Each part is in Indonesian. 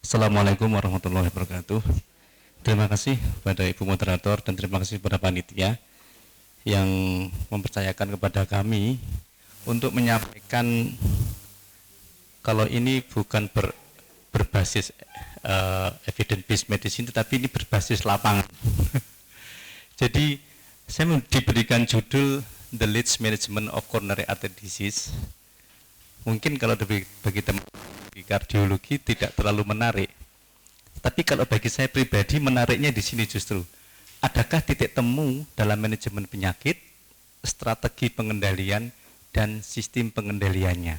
Assalamualaikum warahmatullahi wabarakatuh. Terima kasih kepada Ibu Moderator dan terima kasih kepada panitia yang mempercayakan kepada kami untuk menyampaikan kalau ini bukan berbasis evidence based medicine, tetapi ini berbasis lapangan. Jadi saya diberikan judul The Leeds Management of Coronary Artery Disease. Mungkin kalau bagi teman di kardiologi tidak terlalu menarik, tapi kalau bagi saya pribadi menariknya di sini justru adakah titik temu dalam manajemen penyakit, strategi pengendalian dan sistem pengendaliannya.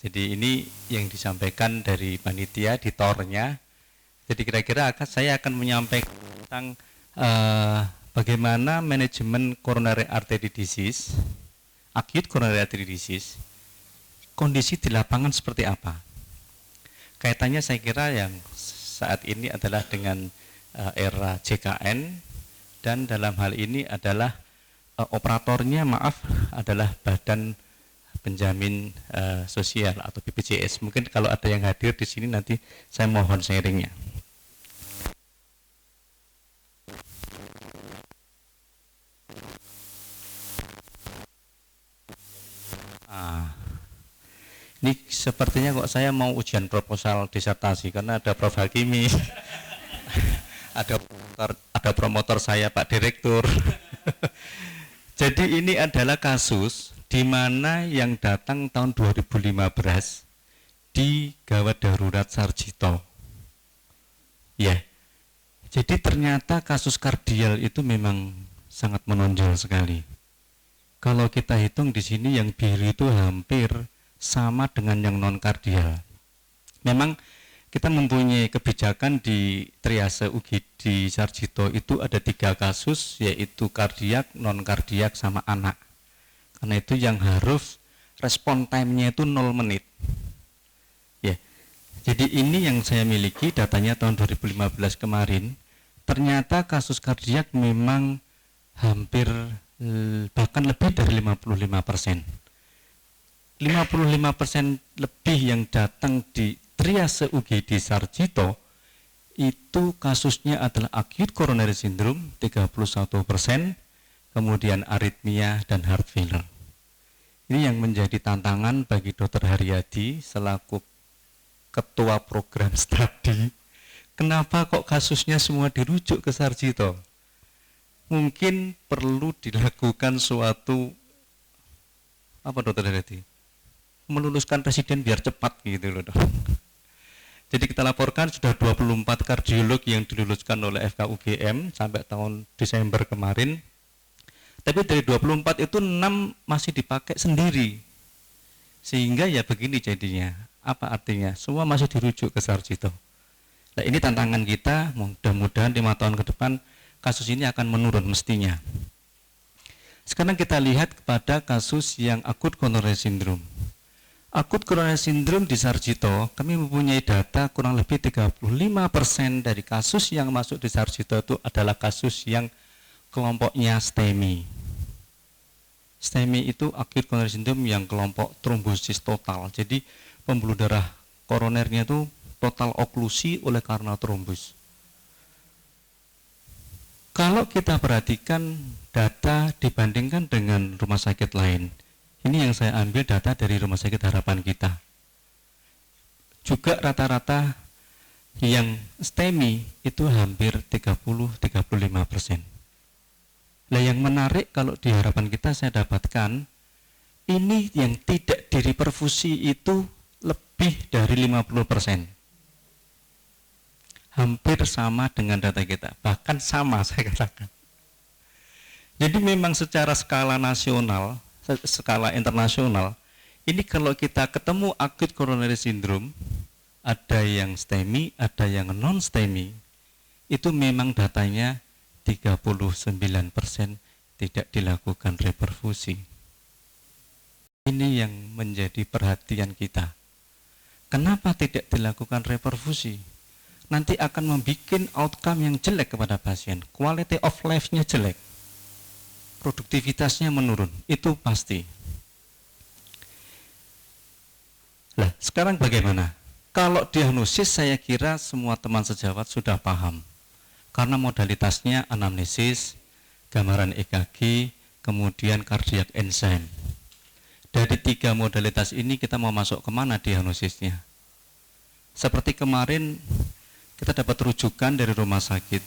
Jadi ini yang disampaikan dari panitia di tornya. Jadi kira-kira saya akan menyampaikan tentang bagaimana manajemen coronary artery disease, acute coronary artery disease, kondisi di lapangan seperti apa. Kaitannya saya kira yang saat ini adalah dengan era JKN, dan dalam hal ini adalah operatornya adalah Badan Penjamin Sosial atau BPJS. Mungkin kalau ada yang hadir di sini nanti saya mohon sharingnya. Ini sepertinya kok saya mau ujian proposal disertasi karena ada Prof Hakimi, ada promotor saya Pak Direktur. Jadi ini adalah kasus di mana yang datang tahun 2015 di Gawat Darurat Sarjito. Ya, jadi ternyata kasus kardial itu memang sangat menonjol sekali. Kalau kita hitung di sini yang biru itu hampir sama dengan yang non kardial. Memang kita mempunyai kebijakan di triase UGD Sarjito itu ada 3 kasus, yaitu kardiak, non kardiak sama anak. Karena itu yang harus respon time-nya itu 0 menit. Ya. Jadi ini yang saya miliki datanya tahun 2015 kemarin. Ternyata kasus kardiak memang hampir bahkan lebih dari 55%. 55% lebih yang datang di triase UGD Sarjito itu kasusnya adalah acute coronary syndrome 31%, kemudian aritmia dan heart failure. Ini yang menjadi tantangan bagi Dr. Haryadi selaku ketua program studi. Kenapa kok kasusnya semua dirujuk ke Sarjito? Mungkin perlu dilakukan suatu Dr. Haryadi? Meluluskan presiden biar cepat gitu loh. Jadi kita laporkan sudah 24 kardiolog yang diluluskan oleh FKUGM sampai tahun Desember kemarin. Tapi dari 24 itu 6 masih dipakai sendiri. Sehingga ya begini jadinya. Apa artinya? Semua masih dirujuk ke Sarjito. Nah, ini tantangan kita, mudah-mudahan 5 tahun ke depan kasus ini akan menurun mestinya. Sekarang kita lihat kepada kasus yang acute coronary syndrome. Akut coronary syndrome di Sarjito, kami mempunyai data kurang lebih 35% dari kasus yang masuk di Sarjito itu adalah kasus yang kelompoknya STEMI. STEMI itu acute coronary syndrome yang kelompok trombosis total. Jadi pembuluh darah koronernya itu total oklusi oleh karena trombus. Kalau kita perhatikan data dibandingkan dengan rumah sakit lain, ini yang saya ambil data dari Rumah Sakit Harapan kita. Juga rata-rata yang STEMI itu hampir 30-35%. Nah, yang menarik kalau di harapan kita saya dapatkan, ini yang tidak direperfusi itu lebih dari 50%. Hampir sama dengan data kita, bahkan sama saya katakan. Jadi memang secara skala nasional, skala internasional, ini kalau kita ketemu acute coronary syndrome, ada yang STEMI, ada yang non STEMI, itu memang datanya 39% tidak dilakukan reperfusi. Ini yang menjadi perhatian kita. Kenapa tidak dilakukan reperfusi? Nanti akan membuat outcome yang jelek kepada pasien, quality of life-nya jelek, produktivitasnya menurun, itu pasti. Lah, sekarang bagaimana? Kalau diagnosis saya kira semua teman sejawat sudah paham. Karena modalitasnya anamnesis, gambaran EKG, kemudian cardiac enzyme. Dari 3 modalitas ini kita mau masuk kemana diagnosisnya? Seperti kemarin kita dapat rujukan dari rumah sakit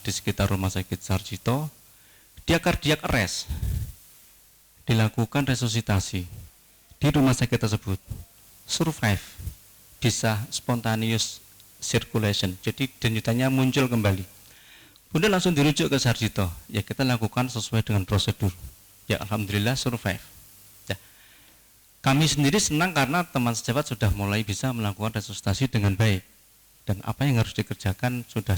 di sekitar rumah sakit Sarjito, dia cardiac arrest, dilakukan resusitasi di rumah sakit tersebut, survive, bisa spontaneous circulation, jadi denyutannya muncul kembali. Kemudian langsung dirujuk ke Sarjito, ya kita lakukan sesuai dengan prosedur, ya alhamdulillah survive. Ya. Kami sendiri senang karena teman sejawat sudah mulai bisa melakukan resusitasi dengan baik, dan apa yang harus dikerjakan sudah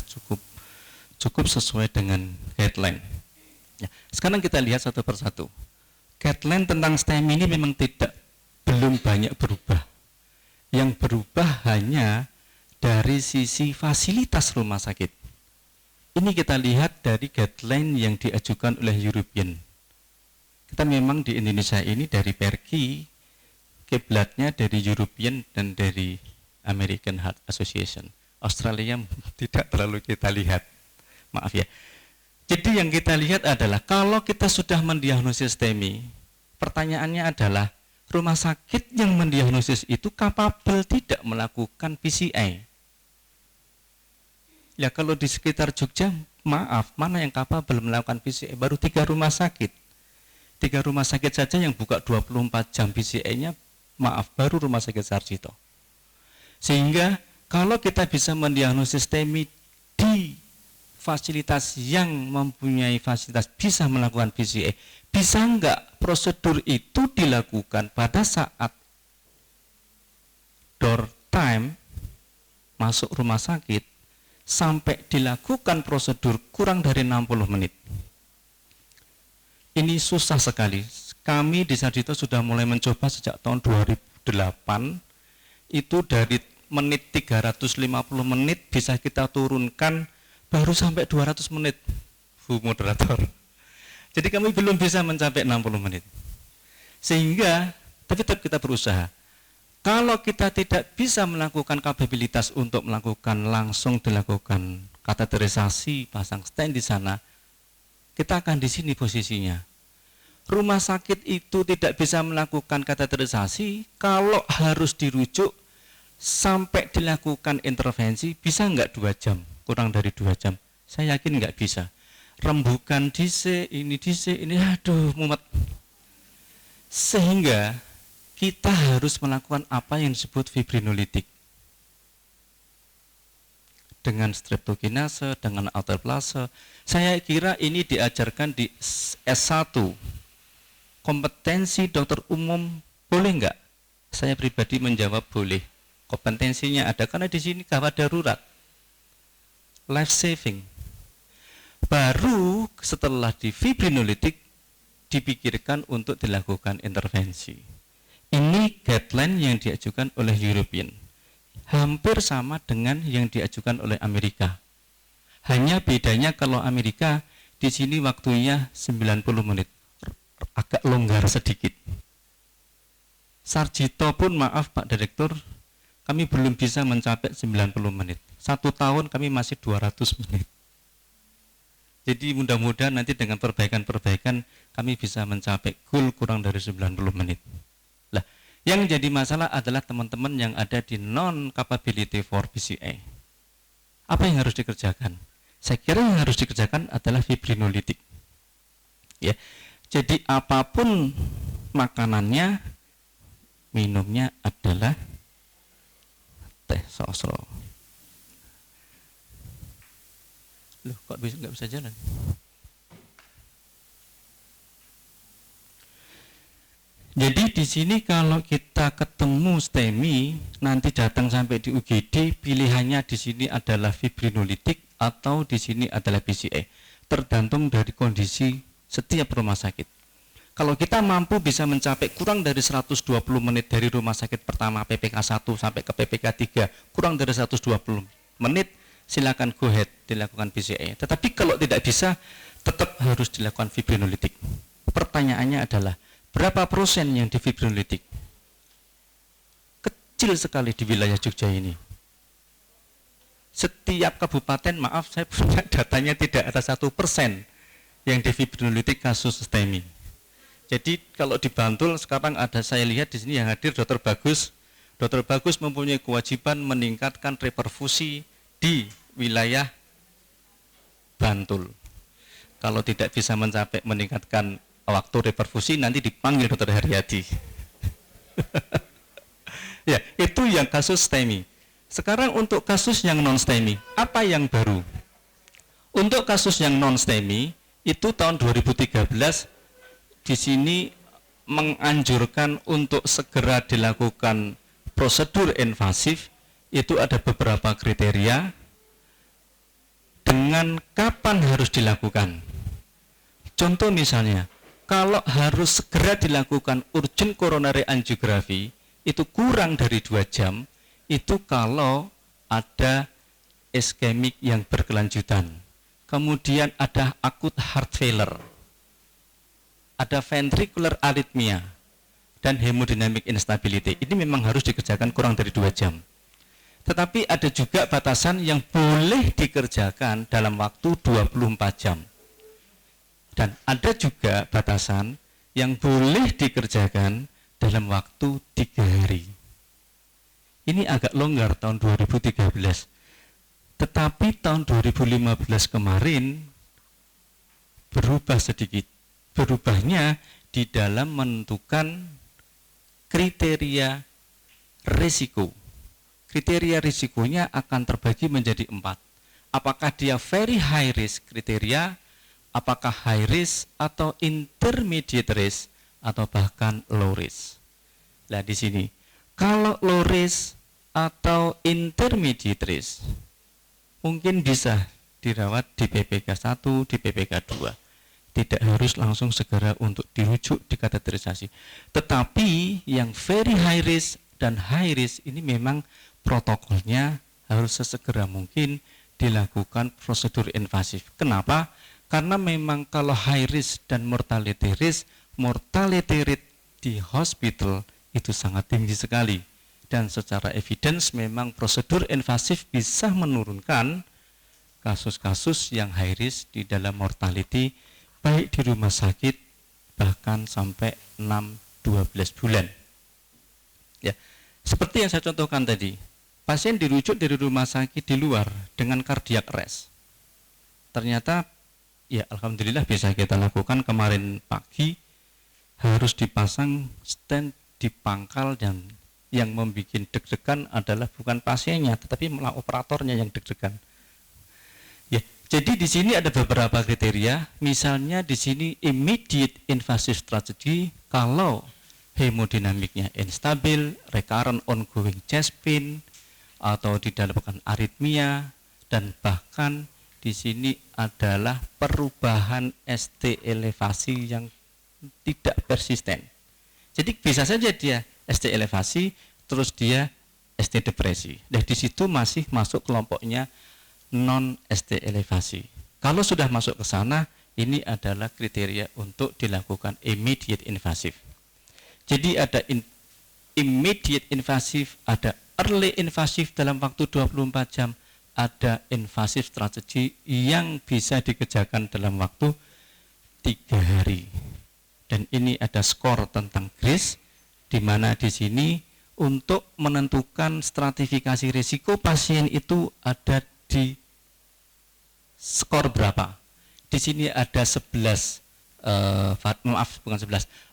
cukup sesuai dengan guideline. Ya. Sekarang kita lihat satu persatu. Guideline tentang STEMI ini memang belum banyak berubah. Yang berubah hanya dari sisi fasilitas rumah sakit. Ini kita lihat dari guideline yang diajukan oleh European. Kita memang di Indonesia ini dari PERKI, kiblatnya dari European dan dari American Heart Association. Australia tidak terlalu kita lihat, maaf ya. Jadi yang kita lihat adalah kalau kita sudah mendiagnosis STEMI, pertanyaannya adalah rumah sakit yang mendiagnosis itu kapabel tidak melakukan PCI. Ya kalau di sekitar Jogja, maaf, mana yang kapabel melakukan PCI? Baru 3 rumah sakit. 3 rumah sakit saja yang buka 24 jam PCI-nya, maaf, baru rumah sakit Sarjito. Sehingga kalau kita bisa mendiagnosis STEMI di fasilitas yang mempunyai fasilitas bisa melakukan PCI, bisa enggak prosedur itu dilakukan pada saat door time masuk rumah sakit sampai dilakukan prosedur kurang dari 60 menit. Ini susah sekali. Kami di Sarjito sudah mulai mencoba sejak tahun 2008, itu dari menit 350 menit bisa kita turunkan baru sampai 200 menit, Bu Moderator. Jadi kami belum bisa mencapai 60 menit. Sehingga, tapi tetap kita berusaha. Kalau kita tidak bisa melakukan kapabilitas untuk melakukan langsung dilakukan kateterisasi, pasang stent di sana, kita akan di sini posisinya. Rumah sakit itu tidak bisa melakukan kateterisasi, kalau harus dirujuk sampai dilakukan intervensi, bisa enggak 2 jam, kurang dari 2 jam? Saya yakin enggak bisa. Rembukan DC, ini aduh mumet. Sehingga kita harus melakukan apa yang disebut fibrinolitik. Dengan streptokinase, dengan alteplase. Saya kira ini diajarkan di S1. Kompetensi dokter umum boleh enggak? Saya pribadi menjawab boleh. Kompetensinya ada karena di sini gawat darurat, life saving. Baru setelah di fibrinolitik dipikirkan untuk dilakukan intervensi. Ini guideline yang diajukan oleh European, hampir sama dengan yang diajukan oleh Amerika. Hanya bedanya kalau Amerika di sini waktunya 90 menit, agak longgar sedikit. Sarjito pun maaf Pak Direktur, kami belum bisa mencapai 90 menit. 1 tahun kami masih 200 menit. Jadi mudah-mudahan nanti dengan perbaikan-perbaikan kami bisa mencapai goal kurang dari 90 menit. Lah, yang jadi masalah adalah teman-teman yang ada di non-capability for PCI. Apa yang harus dikerjakan? Saya kira yang harus dikerjakan adalah fibrinolitik. Ya. Jadi apapun makanannya, minumnya adalah teh sosro. Loh, kok nggak bisa jalan? Jadi di sini kalau kita ketemu STEMI, nanti datang sampai di UGD, pilihannya di sini adalah fibrinolitik atau di sini adalah PCI. Tergantung dari kondisi setiap rumah sakit. Kalau kita mampu bisa mencapai kurang dari 120 menit dari rumah sakit pertama PPK 1 sampai ke PPK 3, kurang dari 120 menit, silakan go ahead dilakukan PCI. Tetapi kalau tidak bisa, tetap harus dilakukan fibrinolitik. Pertanyaannya adalah, berapa persen yang di fibrinolitik? kecil sekali di wilayah Jogja ini. Setiap kabupaten, maaf saya punya datanya tidak ada 1% yang defibrilatif kasus STEMI. Jadi kalau di Bantul sekarang ada, saya lihat di sini yang hadir Dr. Bagus. Dr. Bagus mempunyai kewajiban meningkatkan reperfusi di wilayah Bantul. Kalau tidak bisa mencapai meningkatkan waktu reperfusi, nanti dipanggil Dr. Haryadi. Ya, itu yang kasus STEMI. Sekarang untuk kasus yang non-STEMI, apa yang baru? Untuk kasus yang non-STEMI, itu tahun 2013 di sini menganjurkan untuk segera dilakukan prosedur invasif. Itu ada beberapa kriteria dengan kapan harus dilakukan. Contoh misalnya, kalau harus segera dilakukan urgent coronary angiography, itu kurang dari 2 jam, itu kalau ada iskemik yang berkelanjutan. Kemudian ada acute heart failure, ada ventricular arrhythmia, dan hemodynamic instability. Ini memang harus dikerjakan kurang dari 2 jam. Tetapi ada juga batasan yang boleh dikerjakan dalam waktu 24 jam. Dan ada juga batasan yang boleh dikerjakan dalam waktu 3 hari. Ini agak longgar tahun 2013. Tetapi tahun 2015 kemarin berubah sedikit. Berubahnya di dalam menentukan kriteria risiko. Kriteria risikonya akan terbagi menjadi 4. Apakah dia very high risk kriteria, apakah high risk atau intermediate risk, atau bahkan low risk. Nah di sini, kalau low risk atau intermediate risk, mungkin bisa dirawat di PPK 1, di PPK 2. Tidak harus langsung segera untuk dirujuk di kateterisasi. Tetapi yang very high risk dan high risk ini memang protokolnya harus sesegera mungkin dilakukan prosedur invasif. Kenapa? Karena memang kalau high risk dan mortality rate di hospital itu sangat tinggi sekali. Dan secara evidence memang prosedur invasif bisa menurunkan kasus-kasus yang high risk di dalam mortality, baik di rumah sakit bahkan sampai 6-12 bulan. Ya, seperti yang saya contohkan tadi, pasien dirujuk dari rumah sakit di luar dengan cardiac arrest. Ternyata ya alhamdulillah bisa kita lakukan kemarin pagi, harus dipasang stent di pangkal, dan yang membuat deg-degan adalah bukan pasiennya tetapi malah operatornya yang deg-degan. Ya, jadi di sini ada beberapa kriteria, misalnya di sini immediate invasive strategy kalau hemodinamiknya instabil, recurrent ongoing chest pain, atau didapatkan aritmia, dan bahkan di sini adalah perubahan ST elevasi yang tidak persisten. Jadi bisa saja dia ST elevasi, terus dia ST depresi. Dan di situ masih masuk kelompoknya non ST elevasi. Kalau sudah masuk ke sana, ini adalah kriteria untuk dilakukan immediate invasive. Jadi ada immediate invasive, ada early invasive dalam waktu 24 jam, ada invasive strategi yang bisa dikerjakan dalam waktu 3 hari. Dan ini ada skor tentang GRIS, di mana di sini untuk menentukan stratifikasi risiko pasien itu ada di skor berapa. Di sini ada 11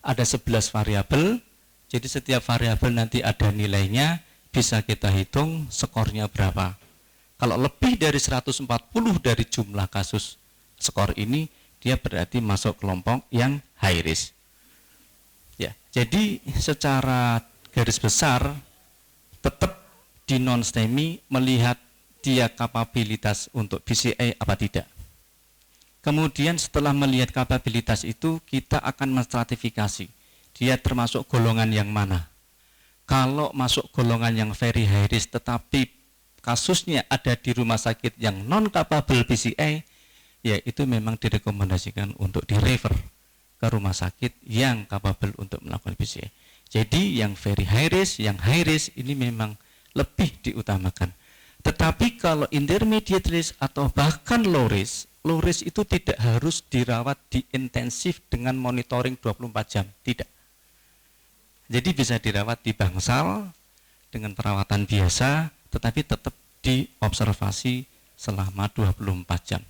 ada 11 variabel. Jadi setiap variabel nanti ada nilainya, bisa kita hitung skornya berapa. Kalau lebih dari 140 dari jumlah kasus skor ini, dia berarti masuk kelompok yang high risk. Ya, jadi secara garis besar tetap di non-STEMI melihat dia kapabilitas untuk BCI apa tidak. Kemudian setelah melihat kapabilitas itu, kita akan menstratifikasi dia termasuk golongan yang mana. Kalau masuk golongan yang very high risk tetapi kasusnya ada di rumah sakit yang non capable BCI, ya itu memang direkomendasikan untuk direfer ke rumah sakit yang capable untuk melakukan BCI. Jadi yang very high risk, yang high risk ini memang lebih diutamakan. Tetapi kalau intermediate risk atau bahkan low risk itu tidak harus dirawat di intensif dengan monitoring 24 jam, tidak. Jadi bisa dirawat di bangsal dengan perawatan biasa, tetapi tetap diobservasi selama 24 jam.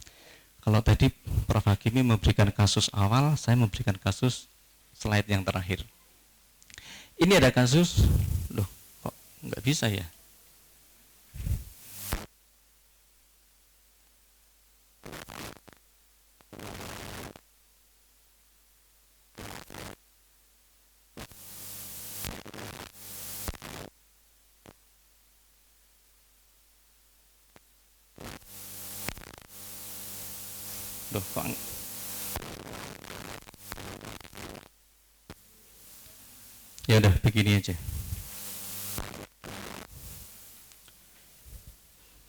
Kalau tadi Prof. Hakimi memberikan kasus awal, saya memberikan kasus slide yang terakhir. Ini ada kasus, loh kok nggak bisa ya? Loh kok ya udah begini aja.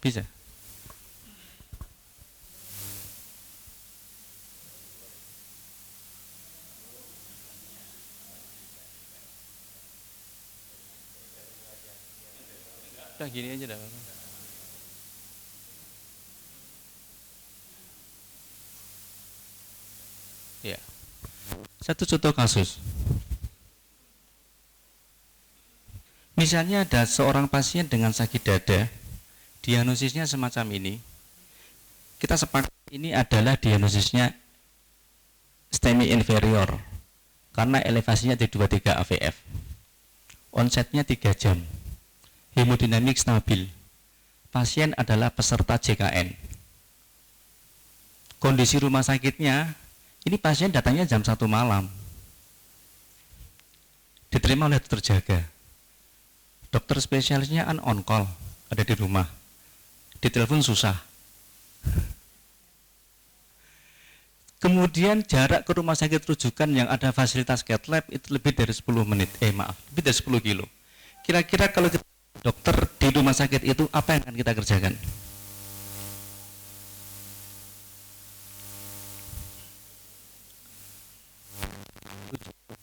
Bisa? Udah gini aja dah. Ya. Satu contoh kasus. Misalnya ada seorang pasien dengan sakit dada, diagnosisnya semacam ini. Kita sepakat ini adalah diagnosisnya STEMI inferior karena elevasinya di 23 AVF. Onsetnya 3 jam. Hemodinamik stabil. Pasien adalah peserta JKN. Kondisi rumah sakitnya, ini pasien datangnya jam 1 malam. Diterima oleh dokter jaga. Dokter spesialisnya on call, ada di rumah. Ditelepon susah. Kemudian jarak ke rumah sakit rujukan yang ada fasilitas cath lab itu lebih dari 10 menit. Lebih dari 10 kilo. Kira-kira kalau kita dokter di rumah sakit itu apa yang akan kita kerjakan?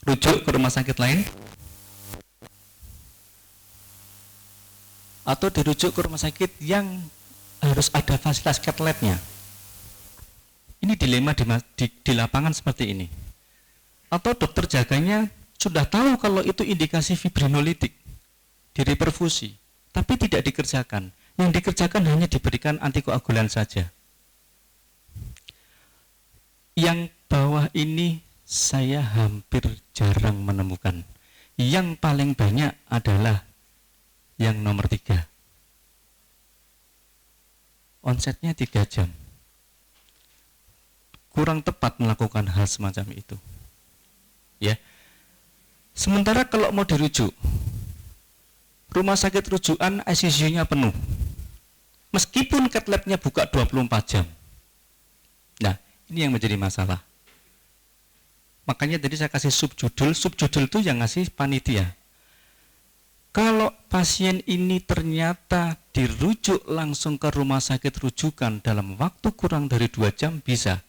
Rujuk ke rumah sakit lain? Atau dirujuk ke rumah sakit yang harus ada fasilitas cath lab-nya? Ini dilema di lapangan seperti ini. Atau dokter jaganya sudah tahu kalau itu indikasi fibrinolitik, direperfusi, tapi tidak dikerjakan. Yang dikerjakan hanya diberikan antikoagulan saja. Yang bawah ini saya hampir jarang menemukan. Yang paling banyak adalah yang nomor 3. Onsetnya 3 jam. Kurang tepat melakukan hal semacam itu. Ya. Sementara kalau mau dirujuk, rumah sakit rujukan ICU-nya penuh. Meskipun cath lab-nya buka 24 jam. Nah, ini yang menjadi masalah. Makanya tadi saya kasih subjudul itu yang ngasih panitia. Kalau pasien ini ternyata dirujuk langsung ke rumah sakit rujukan dalam waktu kurang dari 2 jam bisa.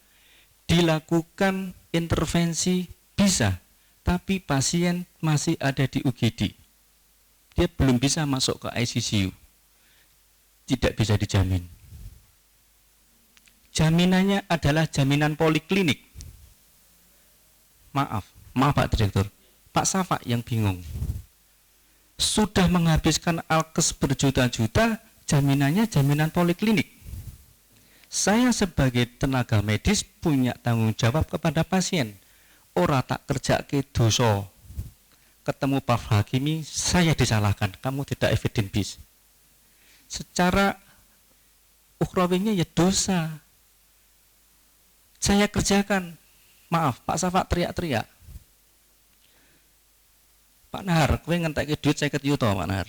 Dilakukan intervensi bisa, tapi pasien masih ada di UGD. Dia belum bisa masuk ke ICU. Tidak bisa dijamin. Jaminannya adalah jaminan poliklinik. Maaf Pak Direktur, Pak Safa yang bingung. Sudah menghabiskan alkes berjuta-juta, jaminannya jaminan poliklinik. Saya sebagai tenaga medis punya tanggung jawab kepada pasien. Ora tak kerja ke dosa. Ketemu Prof. Hakimi, saya disalahkan. Kamu tidak evidence based. Secara ukhrawinya ya dosa. Saya kerjakan. Maaf, Pak Safa teriak-teriak. Pak Nahar, kowe ngentekke duit 50 juta, Pak Nahar.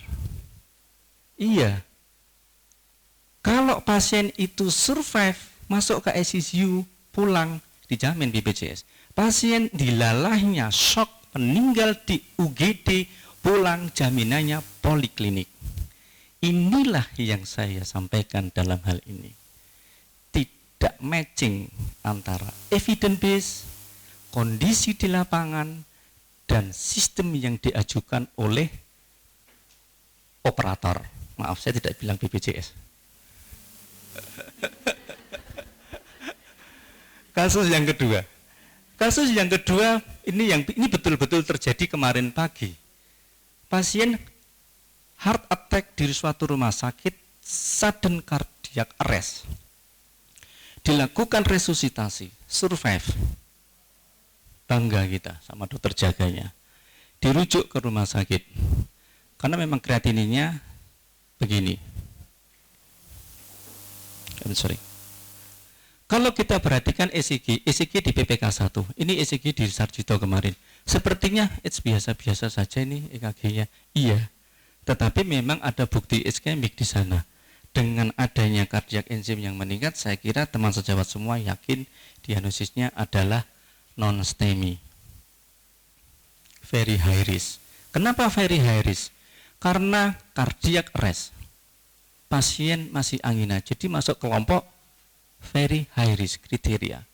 Iya. Kalau pasien itu survive, masuk ke ICU, pulang, dijamin BPJS. Pasien dilalahnya, shock, meninggal di UGD, pulang, jaminannya poliklinik. Inilah yang saya sampaikan dalam hal ini. Tidak matching antara evidence base, kondisi di lapangan, dan sistem yang diajukan oleh operator. Maaf, saya tidak bilang BPJS. Kasus yang kedua ini betul-betul terjadi kemarin pagi. Pasien heart attack di suatu rumah sakit, sudden cardiac arrest. Dilakukan resusitasi, survive. Bangga kita sama dokter jaganya. Dirujuk ke rumah sakit. Karena memang kreatininnya begini. Kalau kita perhatikan ECG di PPK 1, ini ECG di Sarjito kemarin. Sepertinya biasa-biasa saja ini EKG-nya. Iya, tetapi memang ada bukti iskemik di sana. Dengan adanya kardiak enzim yang meningkat, saya kira teman sejawat semua yakin diagnosisnya adalah non-STEMI. Very high risk. Kenapa very high risk? Karena cardiac arrest. Pasien masih angina, jadi masuk kelompok very high risk kriteria.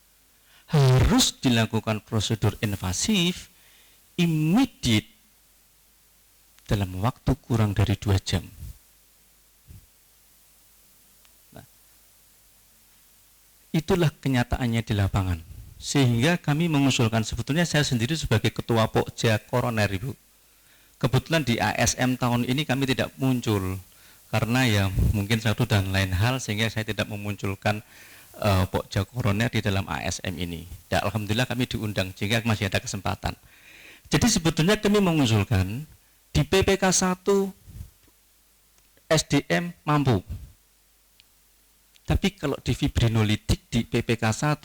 Harus dilakukan prosedur invasif immediate dalam waktu kurang dari 2 jam. Nah, itulah kenyataannya di lapangan. Sehingga kami mengusulkan, sebetulnya saya sendiri sebagai ketua Pokja Koroner, Ibu. Kebetulan di ASM tahun ini kami tidak muncul karena ya mungkin satu dan lain hal sehingga saya tidak memunculkan Pokja Koroner di dalam ASM ini. Dan alhamdulillah kami diundang sehingga masih ada kesempatan. Jadi sebetulnya kami mengusulkan di PPK 1 SDM mampu. Tapi kalau di fibrinolitik di PPK 1,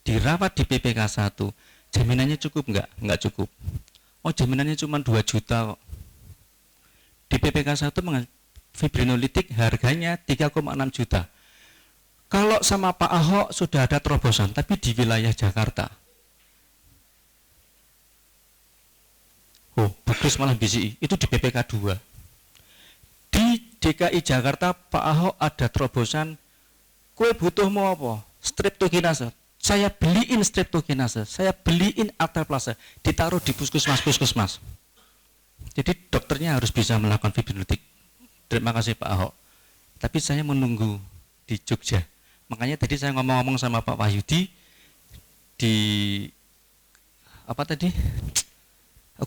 dirawat di PPK 1, jaminannya cukup enggak? Enggak cukup. Oh, jaminannya cuma 2 juta kok. Di PPK 1 fibrinolitik harganya 3,6 juta. Kalau sama Pak Ahok sudah ada terobosan, tapi di wilayah Jakarta. Oh, bagus malah BCI, itu di PPK 2. Di DKI Jakarta, Pak Ahok ada terobosan, kue butuh mau apa? Streptokinase. Saya beliin streptokinase, saya beliin arteplase, ditaruh di puskesmas. Jadi dokternya harus bisa melakukan fibrinolitik. Terima kasih Pak Ahok. Tapi saya menunggu di Jogja. Makanya tadi saya ngomong-ngomong sama Pak Wahyudi di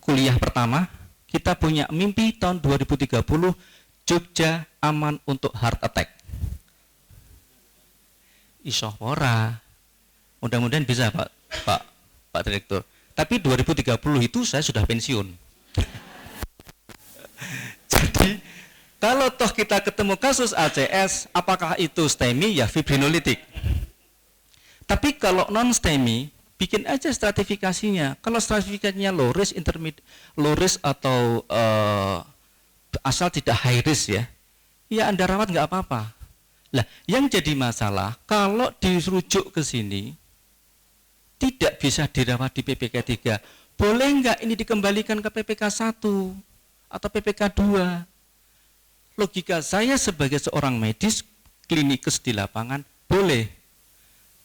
kuliah pertama, kita punya mimpi tahun 2030 Jogja aman untuk heart attack. Isohora. Mudah-mudahan bisa Pak Direktur. Tapi 2030 itu saya sudah pensiun. Jadi kalau toh kita ketemu kasus ACS, apakah itu STEMI? Ya fibrinolitik. Tapi kalau non-STEMI, bikin aja stratifikasinya. Kalau stratifikasinya low risk, intermediate, low risk atau asal tidak high risk ya Anda rawat nggak apa-apa. Lah, yang jadi masalah kalau dirujuk ke sini tidak bisa dirawat di PPK 3. Boleh nggak ini dikembalikan ke PPK 1 atau PPK 2? Logika saya sebagai seorang medis klinikes di lapangan, boleh.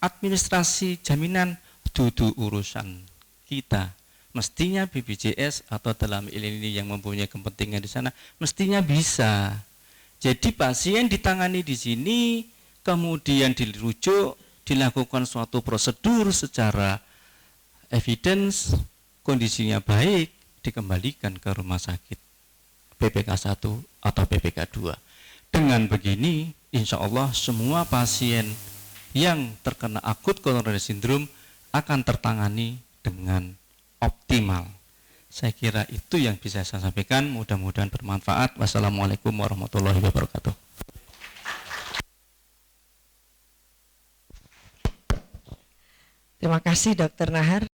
Administrasi jaminan dudu urusan kita. Mestinya BPJS atau dalam ini yang mempunyai kepentingan di sana mestinya bisa. Jadi pasien ditangani di sini, kemudian dirujuk, dilakukan suatu prosedur secara evidence, kondisinya baik, dikembalikan ke rumah sakit PPK 1 atau PPK 2. Dengan begini, insya Allah semua pasien yang terkena akut coronary syndrome akan tertangani dengan optimal. Saya kira itu yang bisa saya sampaikan, mudah-mudahan bermanfaat. Wassalamualaikum warahmatullahi wabarakatuh. Terima kasih Dr. Nahar.